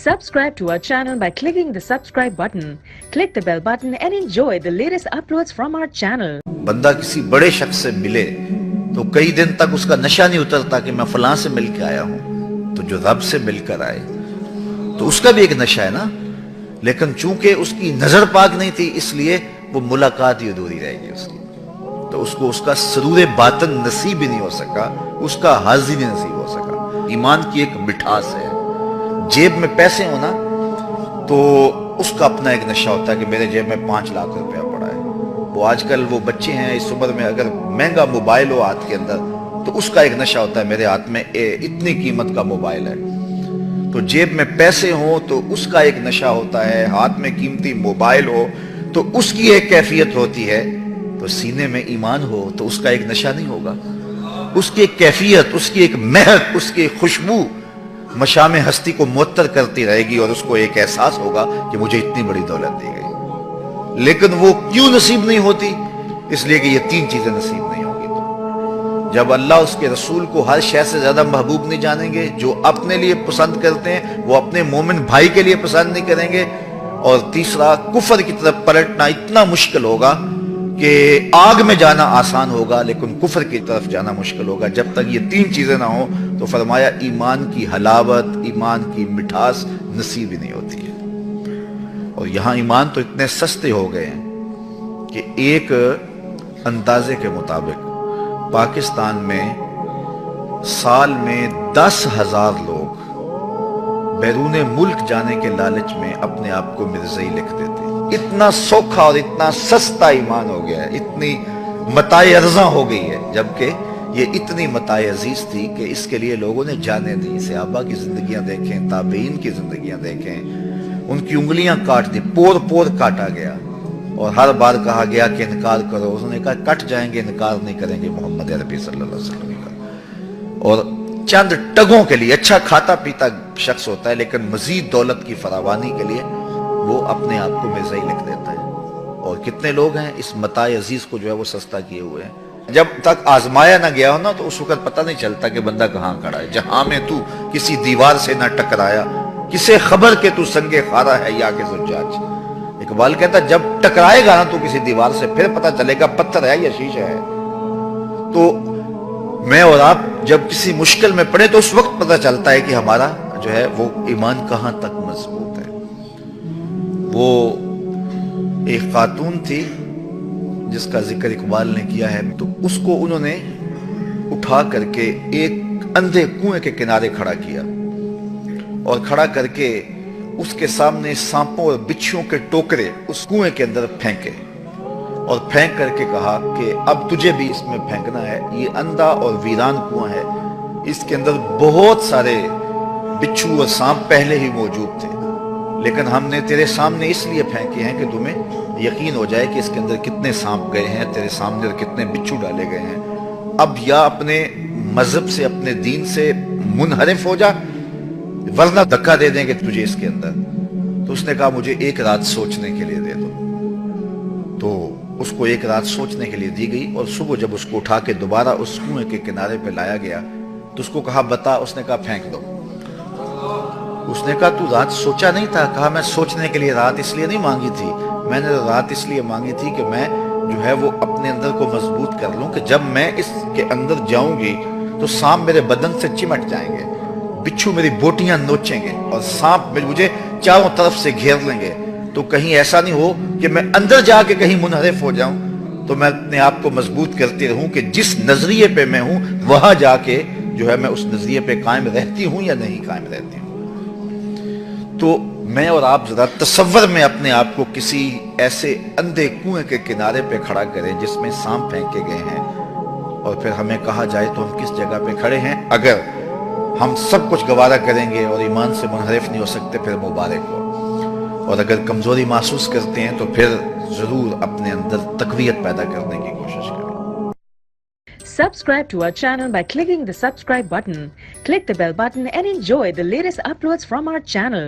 Subscribe to our channel by clicking the subscribe button. Click the bell button and enjoy the latest uploads from our channel. बंदा किसी बड़े शख्स से मिले तो कई दिन तक उसका नशा नहीं उतरता कि मैं फलां से मिल के आया हूं, तो जो रब से मिलकर आए तो उसका भी एक नशा है ना। लेकिन चूंकि उसकी नजर पाक नहीं थी इसलिए वो मुलाकात ही अधूरी रहेगी उसकी, तो उसको उसका सरूर बातन नसीब ही नहीं हो सका, उसका हाज ही नहीं नसीब हो सका। ईमान की एक मिठास है। जेब में पैसे हो ना तो उसका अपना एक नशा होता है कि मेरे जेब में 5 लाख रुपया पड़ा है। वो आजकल वो बच्चे हैं इस उम्र में, अगर महंगा मोबाइल हो हाथ के अंदर तो उसका एक नशा होता है मेरे हाथ में इतनी कीमत का मोबाइल है। तो जेब में पैसे हो तो उसका एक नशा होता है, हाथ में कीमती मोबाइल हो तो उसकी एक कैफियत होती है। तो सीने में ईमान हो तो उसका एक नशा नहीं होगा, उसकी एक कैफियत, उसकी एक महक, उसकी खुशबू मशाम हस्ती को मुअत्तर करती रहेगी और उसको एक एहसास होगा कि मुझे इतनी बड़ी दौलत दी गई। लेकिन वो क्यों नसीब नहीं होती? इसलिए कि ये 3 चीजें नसीब नहीं होगी। तो जब अल्लाह उसके रसूल को हर शय से ज्यादा महबूब नहीं जानेंगे, जो अपने लिए पसंद करते हैं वो अपने मोमिन भाई के लिए पसंद नहीं करेंगे, और तीसरा कुफर की तरफ पलटना इतना मुश्किल होगा कि आग में जाना आसान होगा लेकिन कुफर की तरफ जाना मुश्किल होगा। जब तक ये 3 चीजें ना हो तो फरमाया ईमान की हलावत, ईमान की मिठास नसीब ही नहीं होती है। और यहां ईमान तो इतने सस्ते हो गए हैं कि एक अंदाजे के मुताबिक पाकिस्तान में साल में 10,000 लोग बैरून मुल्क जाने के लालच में अपने आप को मिर्ज़ई लिख देते हैं। इतना सौखा और इतना सस्ता ईमान हो गया है, इतनी मताए अर्ज़ा हो गई है, जबकि ये इतनी मताए अजीज थी कि इसके लिए लोगों ने जाने दी। सहाबा की जिंदगियां देखें, ताबीन की जिंदगियां देखें, उनकी उंगलियां काट दी, पोर पोर काटा गया और हर बार कहा गया कि इनकार करो। उन्होंने कहा कट जाएंगे, इनकार नहीं करेंगे मोहम्मद अरबी सल्लल्लाहु अलैहि वसल्लम का। और चंद टगों के लिए, अच्छा खाता पीता शख्स होता है लेकिन मजीद दौलत की फरावानी के लिए वो अपने आप को मिर्ज़ई लिख देता है। और कितने लोग हैं इस मताए अजीज को जो है वो सस्ता किए हुए हैं। जब तक आजमाया ना गया हो ना तो उस वक्त पता नहीं चलता कि बंदा कहाँ खड़ा है। जहां में तू किसी दीवार से ना टकराया, किसे खबर के तू संगे खारा है या के जुज्जाज। इकबाल कहता जब टकराएगा ना तू किसी दीवार से फिर पता चलेगा पत्थर है या शीशा है। तो मैं और आप जब किसी मुश्किल में पड़े तो उस वक्त पता चलता है कि हमारा जो है वो ईमान कहां तक मजबूत है। वो एक खातून थी जिसका जिक्र इकबाल ने किया है, तो उसको उन्होंने उठा करके एक अंधे कुएं के किनारे खड़ा किया और खड़ा करके उसके सामने सांपों और बिच्छुओं के टोकरे उस कुएं के अंदर फेंके और फेंक करके कहा कि अब तुझे भी इसमें फेंकना है। ये अंधा और वीरान कुआं है, इसके अंदर बहुत सारे बिच्छू और सांप पहले ही मौजूद थे, लेकिन हमने तेरे सामने इसलिए फेंके हैं कि तुम्हें यकीन हो जाए कि इसके अंदर कितने सांप गए हैं तेरे सामने और कितने बिच्छू डाले गए हैं। अब या अपने मजहब से, अपने दीन से मुनहरिफ हो जा, वरना धक्का दे देंगे तुझे इसके अंदर। तो उसने कहा मुझे एक रात सोचने के लिए दे दो। तो उसको एक रात सोचने के लिए दी गई और सुबह जब उसको उठा के दोबारा उस कुएं के किनारे पे लाया गया तो उसको कहा बता। उसने कहा फेंक दो। उसने कहा तू रात सोचा नहीं था? कहा मैं सोचने के लिए रात इसलिए नहीं मांगी थी, मैंने रात इसलिए मांगी थी कि मैं जो है वो अपने अंदर को मजबूत कर लूं कि जब मैं इसके अंदर जाऊंगी तो सांप मेरे बदन से चिमट जाएंगे, बिच्छू मेरी बोटियां नोचेंगे और सांप मुझे चारों तरफ से घेर लेंगे। तो कहीं ऐसा नहीं हो कि मैं अंदर जाके कहीं मुनहरिफ हो जाऊं। तो मैं अपने आप को मजबूत करती रहूं कि जिस नजरिए पे मैं हूं वहां जाके जो है मैं उस नजरिए पे कायम रहती हूं या नहीं कायम रहती हूं। तो मैं और आप जरा तसव्वुर में अपने आप को किसी ऐसे अंधे कुएं के किनारे पे खड़ा करें जिसमें सांप फेंके गए हैं और फिर हमें कहा जाए तो हम किस जगह पे खड़े हैं। अगर हम सब कुछ गवारा करेंगे और ईमान से मुनहरिफ नहीं हो सकते फिर मुबारक हो, और अगर कमजोरी महसूस करते हैं तो फिर जरूर अपने अंदर तकवीयत पैदा करने की कोशिश करें। Subscribe to our channel by clicking the subscribe button. Click the bell button and enjoy the latest uploads from our channel.